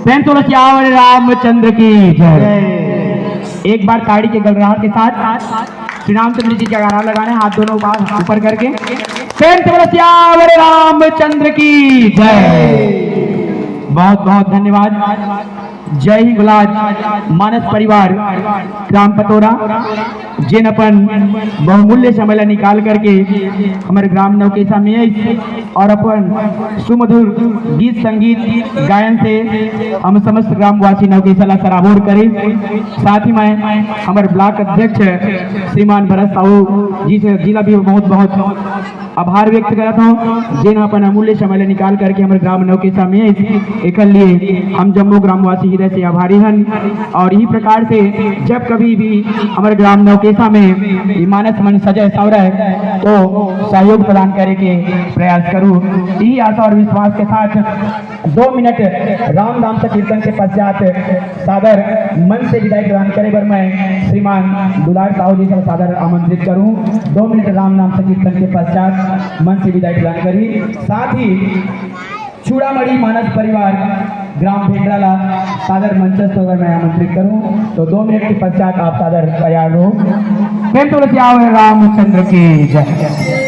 प्रेम तुलसियावर रामचंद्र की जय। एक बार ताड़ी के गड़गड़ाहट के साथ श्री रामचंद्र जी का गाना लगाना, हाथ दोनों बार ऊपर करके प्रेम तुलसियावर रामचंद्र की जय। बहुत बहुत धन्यवाद। जय ही गुलाज मानस परिवार ग्राम पतोरा जिन अपन बहुमूल्य समय निकाल करके हमारे ग्राम नवकेशा में और अपन सुमधुर गीत संगीत गायन से हम समस्त ग्रामवासी नवकेशा ला सराबोर करें। साथ ही मैं हमारे ब्लॉक अध्यक्ष श्रीमान भरत साहू जी से जिला भी बहुत बहुत आभार व्यक्त करता हूँ जिन अपन अमूल्य समय निकाल करके हमारे ग्राम नवकेशा में एक लिए हम जम्मू ग्रामवासी हृदय से आभारी हैं। और इसी प्रकार से जब कभी भी हमारे ग्राम नवकेशा में मानस मन सजय सवरय तो सहयोग प्रदान करे के प्रयास करूँ। यही आशा और विश्वास के साथ 2 मिनट राम नाम से कीर्तन के पश्चात सादर मन से विदाई प्रदान करे पर मैं श्रीमान दुलार साहू जी से सादर आमंत्रित करूं। 2 मिनट राम नाम से कीर्तन के पश्चात मन से विदाई प्रदान करी। साथ ही चूड़ामणि मानस परिवार ग्राम भेटराला सादर मंचस्थ होकर मैं आमंत्रित करूं। तो 2 मिनट के पश्चात आप सादर तैयार हो। प्रेम तुलसियावर रामचंद्र की जय।